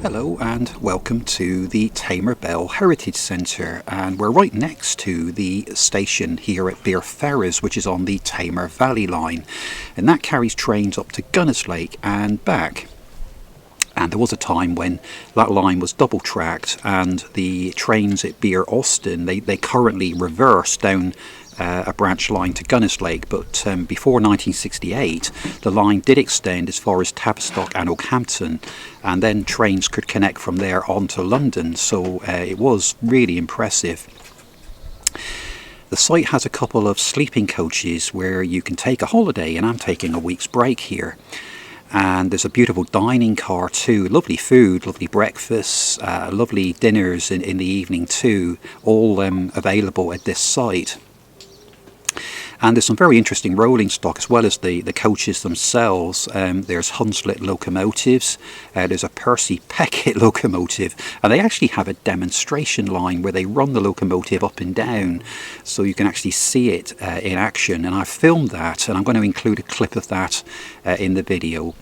Hello and welcome to the Tamar Belle Heritage Centre, and we're right next to the station here at Bere Ferrers, which is on the Tamar Valley line, and that carries trains up to Gunnislake and back. And there was a time when that line was double tracked, and the trains at Bere Alston, they currently reverse down a branch line to Gunnislake, but before 1968 the line did extend as far as Calstock and Oakhampton, and then trains could connect from there on to London, so it was really impressive. The site has a couple of sleeping coaches where you can take a holiday, and I'm taking a week's break here. And there's a beautiful dining car too, lovely food, lovely breakfasts, lovely dinners in the evening too, all available at this site. And there's some very interesting rolling stock as well as the coaches themselves. There's hunslet locomotives, there's a Percy Peckett locomotive, and they actually have a demonstration line where they run the locomotive up and down so you can actually see it in action. And I filmed that, and I'm going to include a clip of that in the video.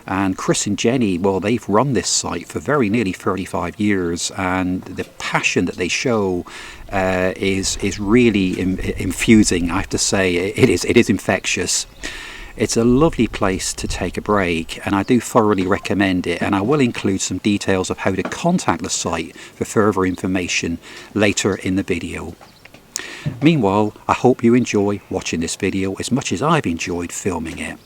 And Chris and Jenny, well, they've run this site for nearly 35 years, and the passion that they show is really infusing, I have to say. It is infectious. It's a lovely place to take a break, and I do thoroughly recommend it, and I will include some details of how to contact the site for further information later in the video. Meanwhile, I hope you enjoy watching this video as much as I've enjoyed filming it.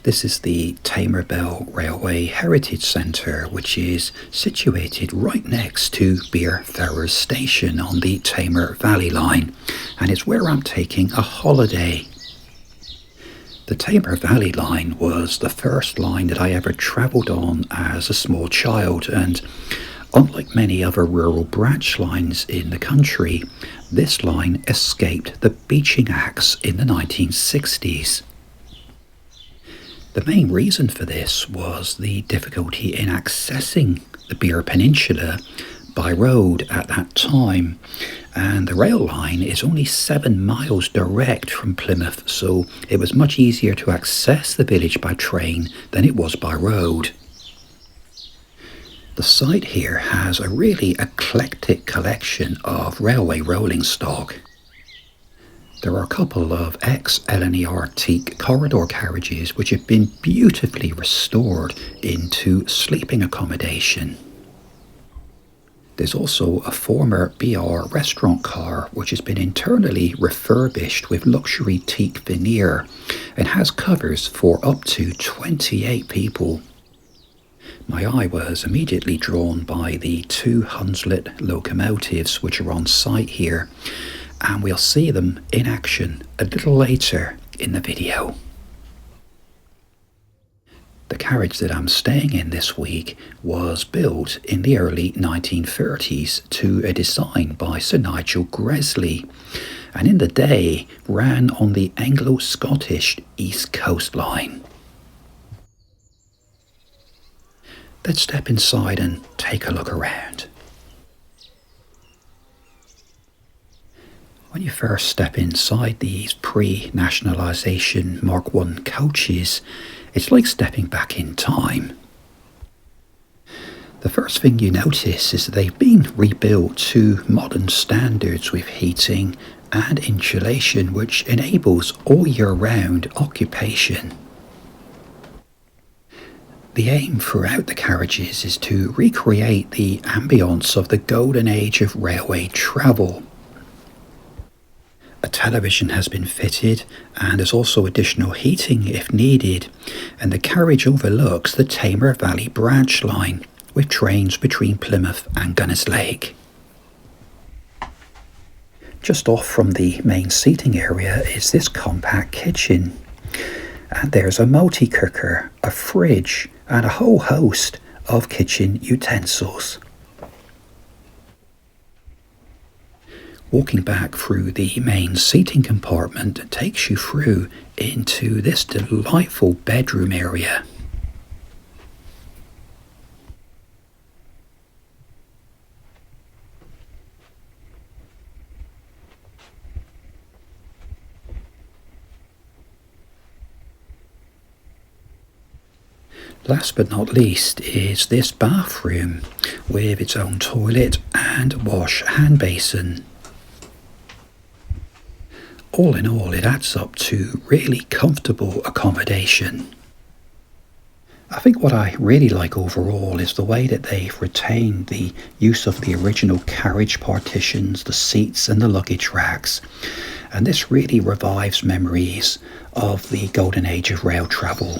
This is the Tamar Belle Railway Heritage Centre, which is situated right next to Bere Ferrers Station on the Tamar Valley line, and it's where I'm taking a holiday. The Tamar Valley line was the first line that I ever travelled on as a small child, and unlike many other rural branch lines in the country, this line escaped the beaching axe in the 1960s. The main reason for this was the difficulty in accessing the Bere Peninsula by road at that time, and the rail line is only 7 miles direct from Plymouth, so it was much easier to access the village by train than it was by road. The site here has a really eclectic collection of railway rolling stock. There are a couple of ex-LNER teak corridor carriages which have been beautifully restored into sleeping accommodation. There's also a former BR restaurant car which has been internally refurbished with luxury teak veneer and has covers for up to 28 people. My eye was immediately drawn by the 2 hunslet locomotives which are on site here, and we'll see them in action a little later in the video. The carriage that I'm staying in this week was built in the early 1930s to a design by Sir Nigel Gresley, and in the day ran on the Anglo-Scottish East Coast Line. Let's step inside and take a look around. When you first step inside these pre-nationalisation Mark I coaches, it's like stepping back in time. The first thing you notice is that they've been rebuilt to modern standards with heating and insulation, which enables all year-round occupation. The aim throughout the carriages is to recreate the ambience of the golden age of railway travel. A television has been fitted, and there's also additional heating if needed, and the carriage overlooks the Tamar Valley branch line with trains between Plymouth and Gunnislake. Just off from the main seating area is this compact kitchen, and there's a multi-cooker, a fridge, and a whole host of kitchen utensils. Walking back through the main seating compartment takes you through into this delightful bedroom area. Last but not least is this bathroom with its own toilet and wash hand basin. All in all, it adds up to really comfortable accommodation. I think what I really like overall is the way that they've retained the use of the original carriage partitions, the seats and the luggage racks. And this really revives memories of the golden age of rail travel.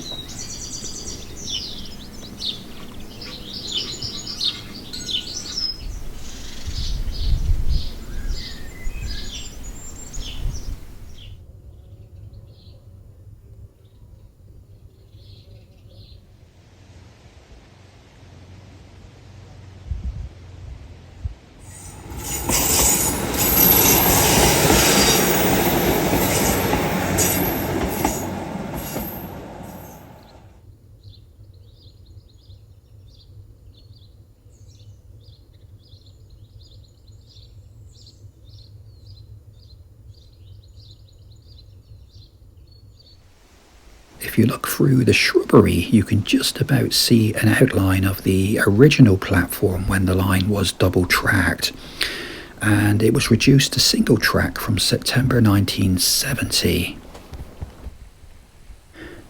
If you look through the shrubbery, you can just about see an outline of the original platform when the line was double tracked, and it was reduced to single track from September 1970.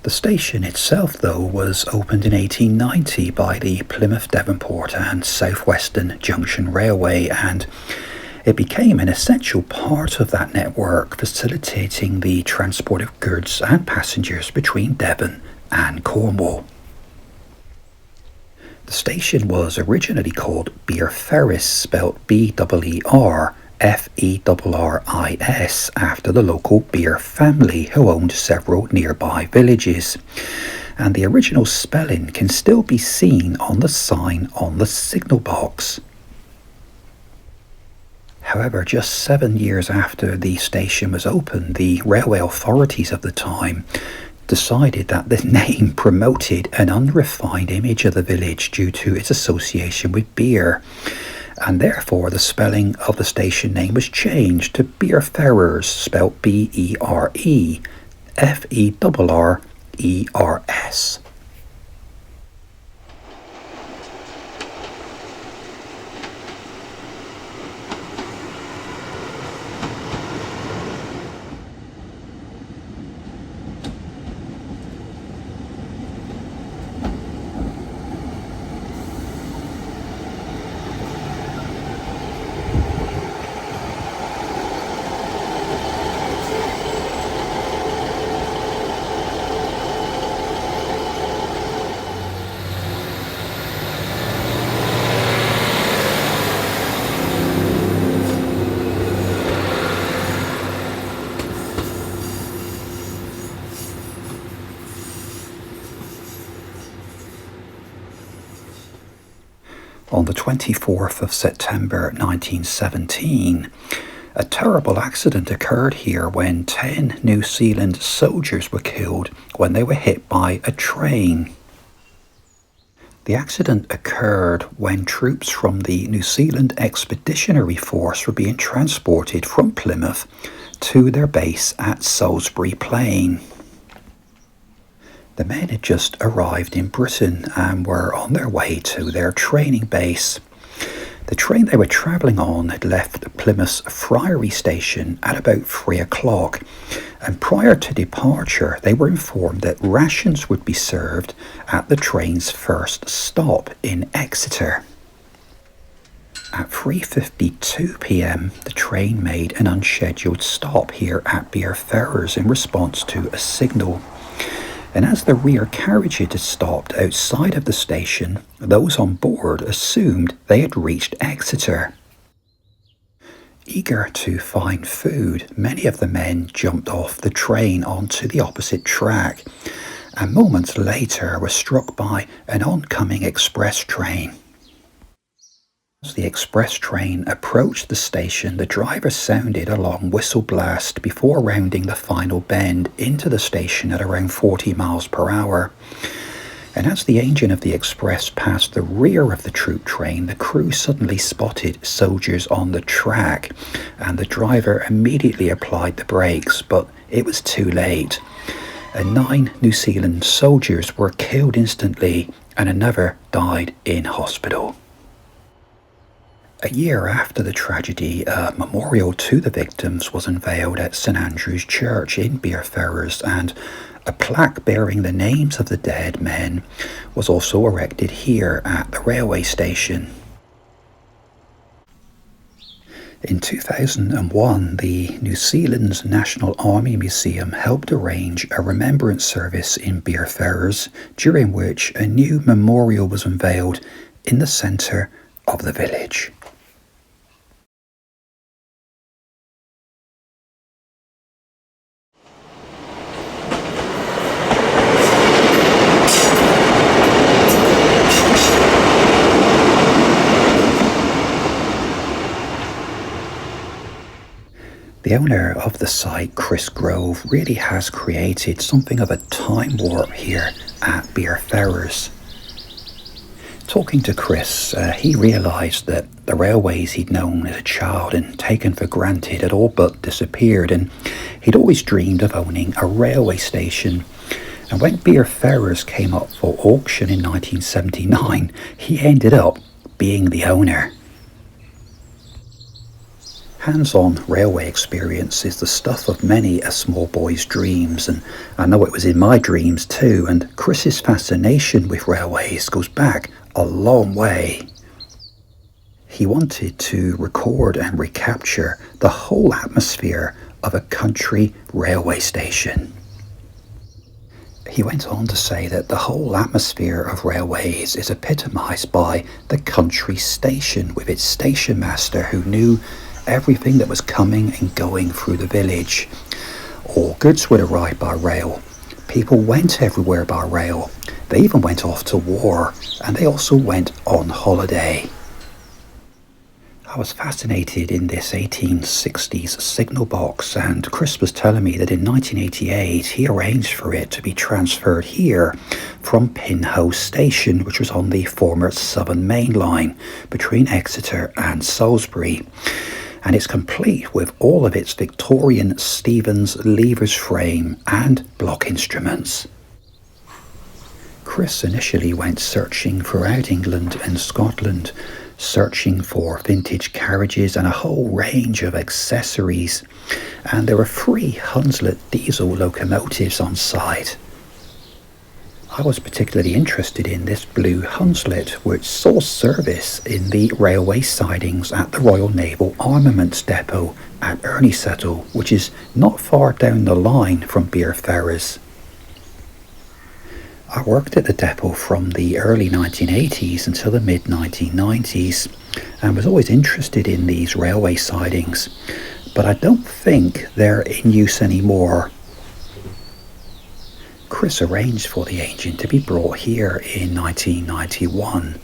The station itself, though, was opened in 1890 by the Plymouth, Devonport and South Western Junction Railway, and it became an essential part of that network, facilitating the transport of goods and passengers between Devon and Cornwall. The station was originally called Bere Ferrers, spelt B-E-R-F-E-R-R-I-S, after the local Bere family who owned several nearby villages. And the original spelling can still be seen on the sign on the signal box. However, just 7 years after the station was opened, the railway authorities of the time decided that the name promoted an unrefined image of the village due to its association with beer, and therefore the spelling of the station name was changed to Bere Ferrers, spelled B-E-R-E-F-E-R-R-E-R-S. On the 24th of September 1917, a terrible accident occurred here when 10 New Zealand soldiers were killed when they were hit by a train. The accident occurred when troops from the New Zealand Expeditionary Force were being transported from Plymouth to their base at Salisbury Plain. The men had just arrived in Britain and were on their way to their training base. The train they were travelling on had left Plymouth's Friary station at about 3 o'clock, and prior to departure they were informed that rations would be served at the train's first stop in Exeter. At 3:52 p.m, the train made an unscheduled stop here at Bere Ferrers in response to a signal. And as the rear carriages had stopped outside of the station, those on board assumed they had reached Exeter. Eager to find food, many of the men jumped off the train onto the opposite track, and moments later were struck by an oncoming express train. As the express train approached the station, the driver sounded a long whistle blast before rounding the final bend into the station at around 40 miles per hour. And as the engine of the express passed the rear of the troop train, the crew suddenly spotted soldiers on the track, and the driver immediately applied the brakes, but it was too late. and 9 New Zealand soldiers were killed instantly and another died in hospital. A year after the tragedy, a memorial to the victims was unveiled at St Andrew's Church in Bere Ferrers, and a plaque bearing the names of the dead men was also erected here at the railway station. In 2001, the New Zealand's National Army Museum helped arrange a remembrance service in Bere Ferrers, during which a new memorial was unveiled in the centre of the village. The owner of the site, Chris Grove, really has created something of a time warp here at Bere Ferrers. Talking to Chris, he realised that the railways he'd known as a child and taken for granted had all but disappeared, and he'd always dreamed of owning a railway station. And when Bere Ferrers came up for auction in 1979, he ended up being the owner. Hands-on railway experience is the stuff of many a small boy's dreams, and I know it was in my dreams too, and Chris's fascination with railways goes back a long way. He wanted to record and recapture the whole atmosphere of a country railway station. He went on to say that the whole atmosphere of railways is epitomised by the country station, with its station master who knew everything that was coming and going through the village. All goods would arrive by rail. People went everywhere by rail. They even went off to war, and they also went on holiday. I was fascinated in this 1860s signal box, and Chris was telling me that in 1988 he arranged for it to be transferred here from Pinhoe Station, which was on the former Southern Main Line between Exeter and Salisbury. And it's complete with all of its Victorian Stevens levers frame and block instruments. Chris initially went searching throughout England and Scotland, searching for vintage carriages and a whole range of accessories, and there were 3 hunslet diesel locomotives on site. I was particularly interested in this blue hunslet, which saw service in the railway sidings at the Royal Naval Armaments Depot at Erniesettle, which is not far down the line from Bere Ferrers. I worked at the depot from the early 1980s until the mid-1990s and was always interested in these railway sidings, but I don't think they're in use anymore. Chris arranged for the engine to be brought here in 1991,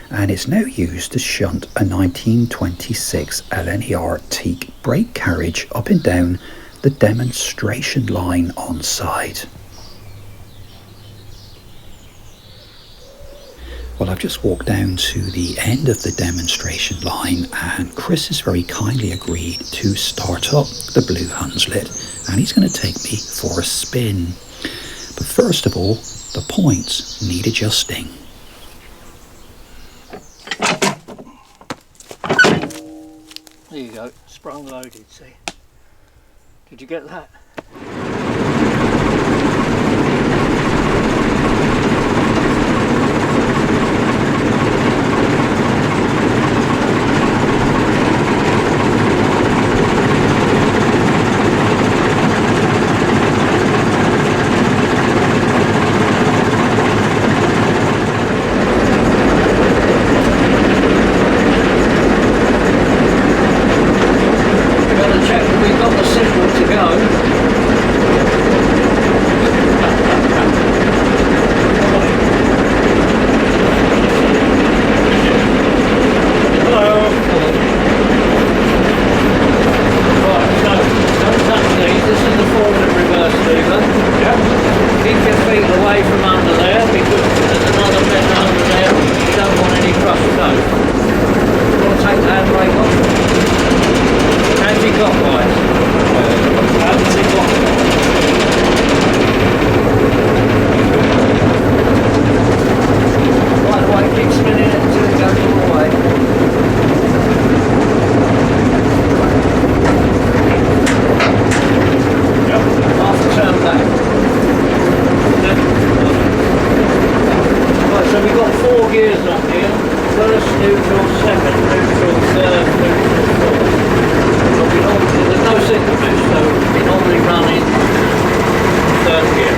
and it's now used to shunt a 1926 LNER teak brake carriage up and down the demonstration line on site. Well, I've just walked down to the end of the demonstration line, and Chris has very kindly agreed to start up the blue hunslet, and he's going to take me for a spin. But first of all, the points need adjusting. There you go, sprung loaded, see? Did you get that? We've got the signal to go. 4 gears on here. First neutral, second neutral, third neutral, fourth. But we normally, there's no single fish, so we normally run in third gear.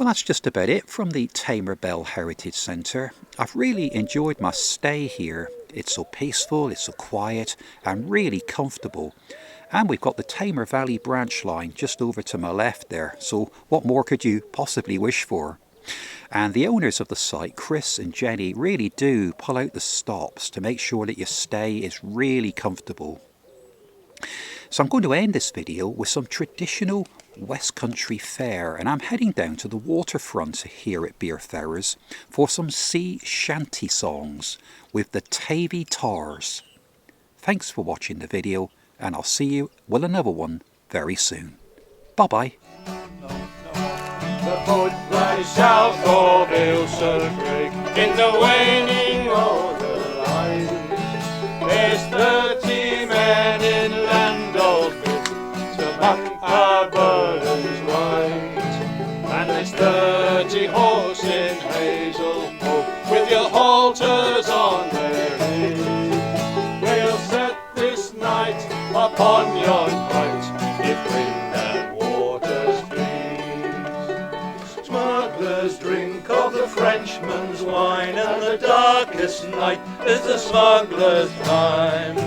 Well, that's just about it from the Tamar Belle Heritage Centre. I've really enjoyed my stay here. It's so peaceful, it's so quiet and really comfortable. And we've got the Tamar Valley branch line just over to my left there, so what more could you possibly wish for? And the owners of the site, Chris and Jenny, really do pull out the stops to make sure that your stay is really comfortable. So I'm going to end this video with some traditional West Country fare, and I'm heading down to the waterfront here at Bere Ferrers for some sea shanty songs with the Tavy Tars. Thanks for watching the video, and I'll see you with another one very soon. Bye bye. wood lies south of Ailsa Craig, in the waning of the light. There's 30 men in Landolphin to mark our burdens right, and there's 30 horse in Hazelhope with your halters on their head. We'll set this night upon yon height, if wind and waters freeze. Smugglers drink of the Frenchman's wine, and the darkest night is the smuggler's time.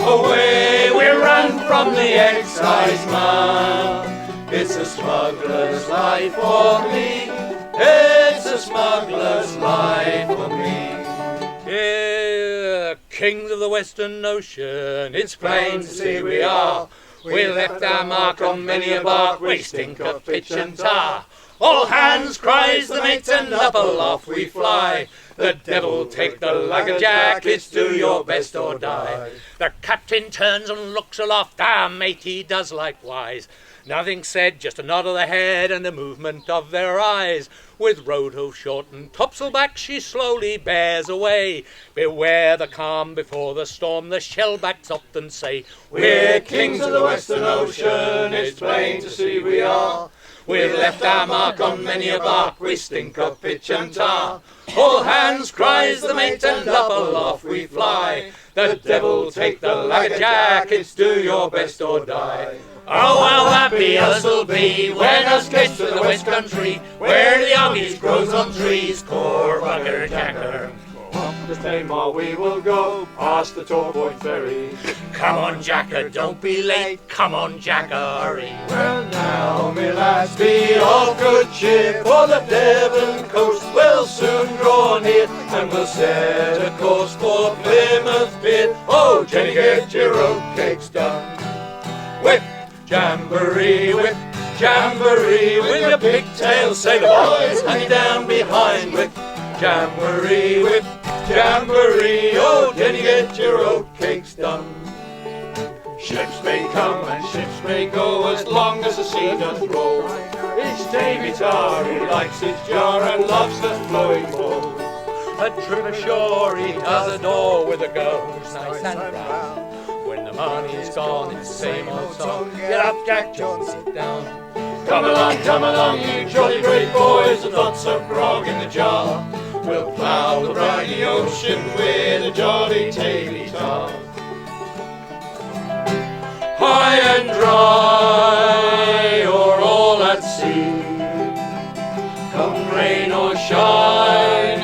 Away we run from the excise man. It's a smuggler's life for me. It's a smuggler's life for me. Yeah, kings of the Western Ocean, it's plain to see we are. We left our mark on many a bark, we stink of pitch and tar. All hands, cries the mate, and up aloft we fly. The devil take the lugger-jack, it's do your best or die. The captain turns and looks aloft, our mate he does likewise. Nothing said, just a nod of the head and a movement of their eyes. With road-hoof short and topsail back, she slowly bears away. Beware the calm before the storm, the shellbacks often say. We're kings of the Western Ocean, it's plain to see we are. We've left our mark on many a bark, we stink of pitch and tar. All hands, cries the mate, and up aloft we fly. The devil take the lugger-jack, it's do your best or die. Oh, how happy us'll be when us gets to the West Country, where the oggies grows on trees, core bugger jacker. Up the Tamar we will go, past the Torboy ferry. Come on, Jacker, don't be late, come on, Jacker, hurry. Well now, me lads, be of good cheer, for the Devon coast will soon draw near, and we'll set a course for Plymouth Pier. Oh, Jenny, get your oatcakes done. Whip! Jamboree, whip, jamboree, with your pigtails, sailor boys, hang down behind, whip, jamboree, whip, jamboree, oh, Jenny, get your oatcakes done. Ships may come and ships may go, as long as the sea does roll. Each Tavy tar, he likes his jar and loves the flowing bowl. A trip ashore he does adore, with a girl who's nice and brown. When the money's gone, it's the same old song. Get up, Jack Jones, sit down. Come along, you jolly great boys, and lots of grog in the jar. We'll plough the briny ocean with a jolly Tavy tar. High and dry, or all at sea, come rain or shine,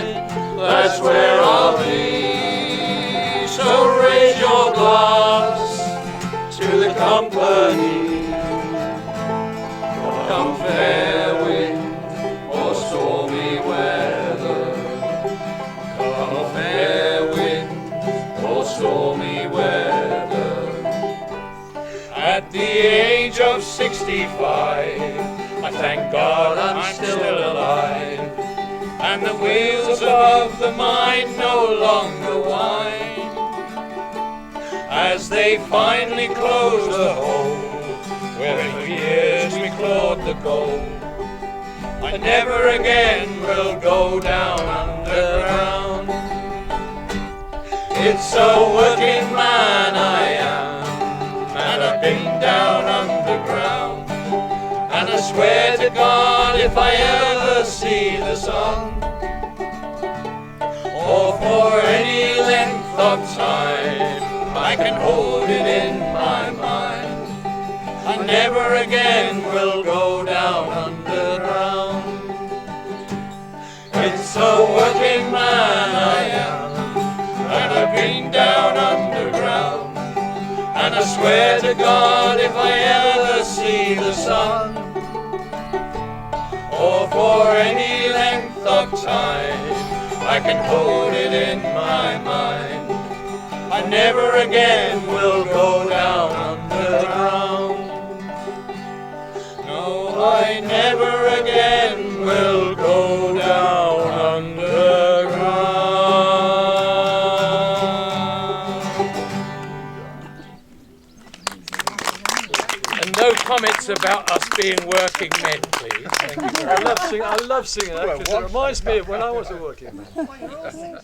that's where I'll be. So raise your glass to the company. Come fair wind or stormy weather. Come fair wind or stormy weather. At the age of 65, I thank God I'm still alive, and the wheels above the mind no longer whine. As they finally close the hole where for years we clawed the gold, I never again will go down underground. It's a working man I am, and I've been down underground, and I swear to God if I ever see the sun, or for any length of time, I can hold it in my mind, I never again will go down underground. It's a working man I am, and I've been down underground, and I swear to God if I ever see the sun, or for any length of time, I can hold it in my mind, I never again will go down underground. No, I never again will go down underground. And no comments about us being working men, please? Thank you very much. I love singing that because it reminds me of when I was a working man.